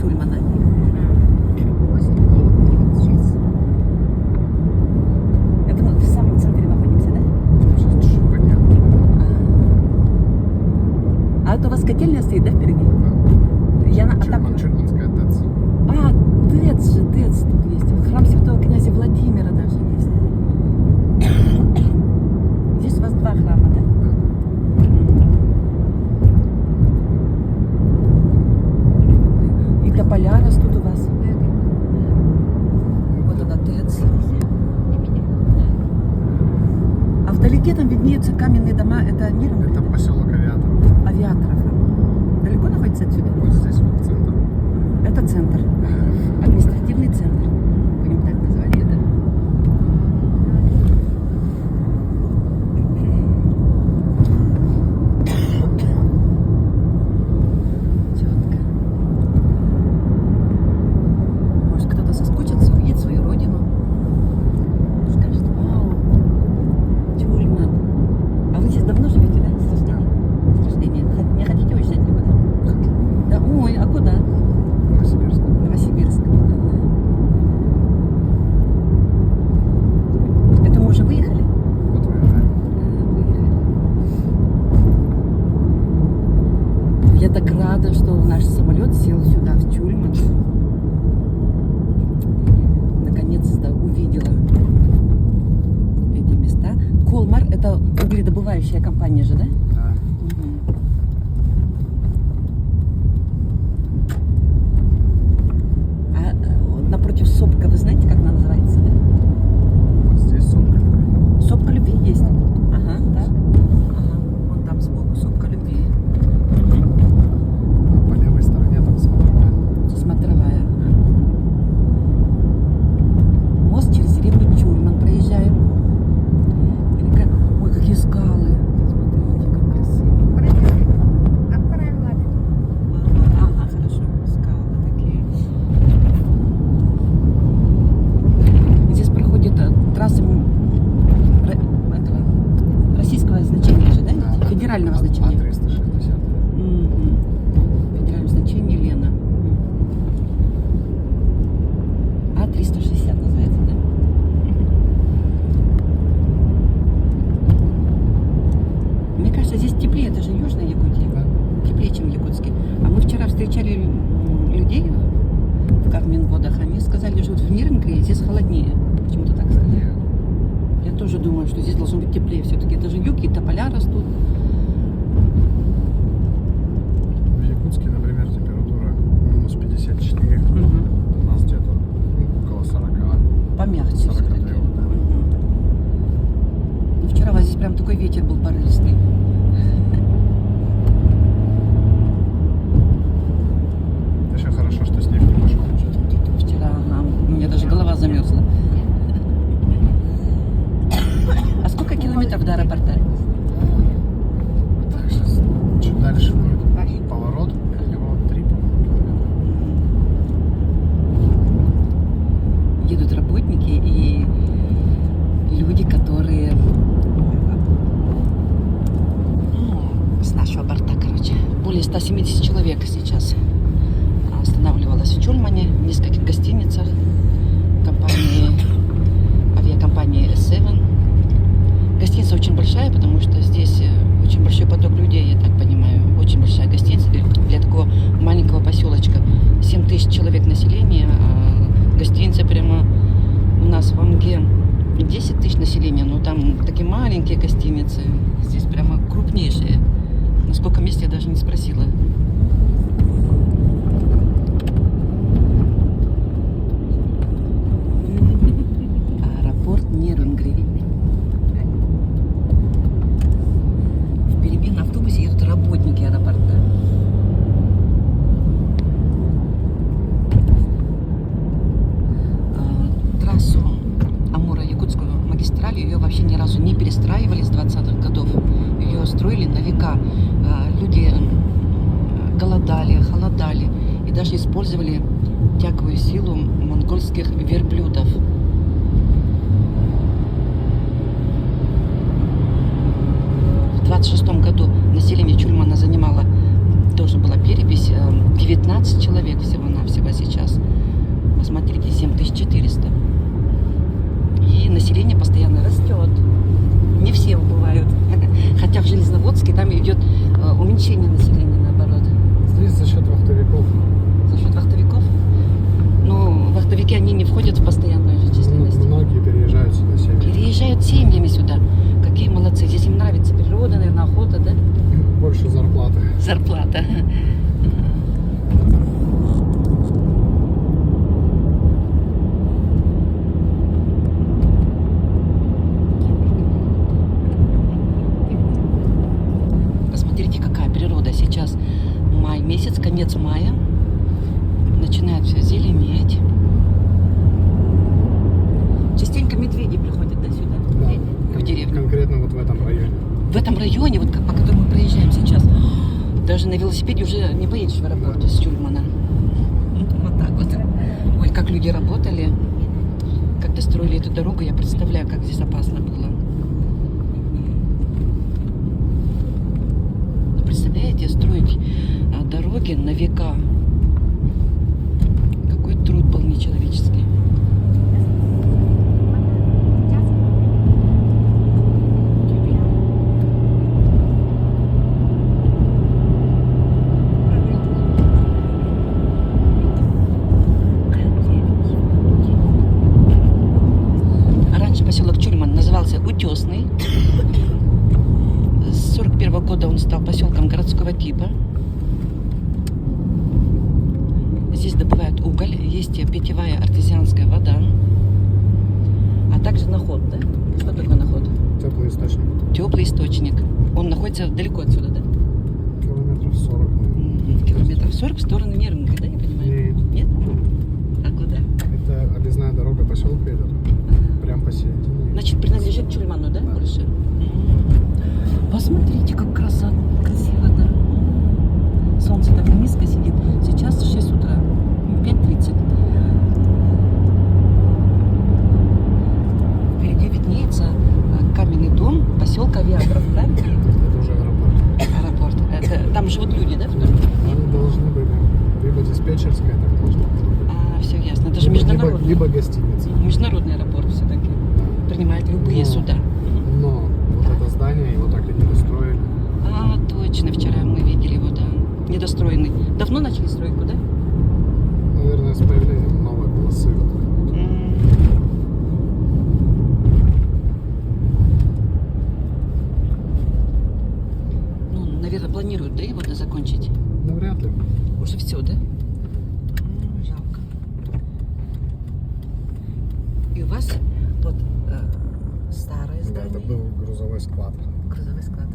Чульмана. 8-9-36. Это мы в самом центре находимся, да? Сейчас чуть-чуть поднял. А это у вас котельная стоит, да, впереди? Я на... Чульманская ТЭЦ. А, ТЭЦ же, ТЭЦ тут есть. Храм Святого князя Владимира даже есть. Здесь у вас два храма, да? И тополя растут у вас. Вот она ТЭЦ. А вдалеке там виднеются каменные дома. Это миром? Это поселок Авиаторов. Авиаторов. Далеко находится отсюда? Вот здесь вот центр. Это центр. Административный центр. Будем так называть это. Четко. Может, кто-то соскучится, увидит свою родину. Скажет: вау, Чульман. А вы здесь давно живете, да? С рождения? С рождения. Не хотите уезжать никуда? Да, ой, а куда? Новосибирск. Новосибирск. Это мы уже выехали? Вот выезжаем. Выехали. Я так рада, что наш самолет сел сюда, в Чульман. Наконец-то увидела эти места. Колмар — это угледобывающая компания же, да? Да. А напротив сопка, вы знаете, как она называется, да? Вот здесь сопка любви. Сопка любви есть? Ага, так. Ага, вон там сбоку сопка любви. А по левой стороне там смотровая. Смотровая. Мост через деревню Чульман проезжаем. Ой, какие скалы. Смотрите, как красиво. Ага, хорошо. Скалы такие. Здесь проходит трасса российского значения же, да? Федерального значения. А360. Федеральное значение Лена. А360 называется, да? Мне кажется, здесь теплее, это же Южная Якутия. Да. Теплее, чем в Якутске. А мы вчера встречали людей в Карменводах, они сказали, что вот в Нернгре здесь холоднее. Почему-то так сказали. Я тоже думаю, что здесь должно быть теплее все-таки. Это же юг, и тополя растут. В Якутске, например, температура минус 54. У нас где-то около 40. Помягче 43, все-таки. да. Ну, вчера у вас здесь прям такой ветер был порывистый. Еще хорошо, что снег не пошел. Вчера, ага, у меня даже голова замерзла. А сколько километров до аэропорта? Так, сейчас чуть дальше будет поворот. От него 3, по-моему, километра. Едут работники и люди, которые с нашего борта, короче, более 170 человек сейчас останавливалось в Чульмане, в нескольких гостиницах авиакомпании S7. Гостиница очень большая, потому что здесь очень большой поток людей, я так понимаю. Очень большая гостиница для такого маленького поселочка. 7 тысяч человек населения, а гостиница прямо у нас в Амге 10 тысяч населения, но там такие маленькие гостиницы. Здесь прямо крупнейшие. На сколько мест я даже не спросила. Аэропорт Нернгри. Впереди на автобусе едут работники аэропорта. Трассу Амуро-Якутскую магистраль ее вообще ни разу не перестраивали с 20-х годов. Ее строили на века. Люди голодали, холодали и даже использовали тяговую силу монгольских верблюдов. В 26-м году население Чульмана занимало, тоже была перепись, 19 человек всего-навсего. сейчас. Посмотрите, 7400. И население постоянно растет. Не все убывают. Хотя в Железноводске там идет уменьшение населения, наоборот. Здесь за счет вахтовиков. За счет вахтовиков. Ну, вахтовики, они не входят в постоянную же численность. Многие переезжают сюда семьи. Переезжают семьями сюда. Какие молодцы. Здесь им нравится природа, наверное, охота, да? Больше зарплаты. Зарплата. Посмотрите, какая природа сейчас. Май месяц, конец мая. Начинает все зеленеть. Частенько медведи приходят, да, сюда? Да. В деревню. Конкретно вот в этом районе. В этом районе, вот по которому мы проезжаем сейчас, даже на велосипеде уже не поедешь в аэропорт из Тюльмана. Вот так вот. Ой, как люди работали, когда строили эту дорогу, я представляю, как здесь опасно было. Представляете, строить дороги на века. Какой труд был нечеловеческий. Поселок Тюльман назывался Утесный. С 1941 года он стал поселком городского типа. Здесь добывают уголь, есть питьевая артезианская вода, а также наход, да? Что такое наход? Теплый источник. Теплый источник. Он находится далеко отсюда, да? Километров 40, наверное. Километров 40 в сторону Нерунги, да, я понимаю? Нет? А куда? Это объездная дорога поселка идет. Прям посередине. Значит, принадлежит Тюльману, да, больше? Посмотрите, как красиво, да? Солнце так низко сидит. Сейчас 6 утра, 5:30. Впереди виднеется каменный дом поселка Авиаторов, правильно? Это уже аэропорт. Аэропорт. Это, там живут люди, да, в доме? Они должны были. Либо диспетчерская там должна быть. А, все ясно. Это же международный. Либо гостиница. Международный аэропорт все-таки. Принимает любые суда. Но вот это здание его так и не достроили. А, точно, вчера мы видели его, да. Недостроенный. Давно начали стройку, да? Наверное, с появлением новой полосы. Ну, наверное, планируют, да, его закончить? Навряд ли. Уже все, да? Жалко. И у вас вот старое Да, здание. это был грузовой склад. Грузовой склад.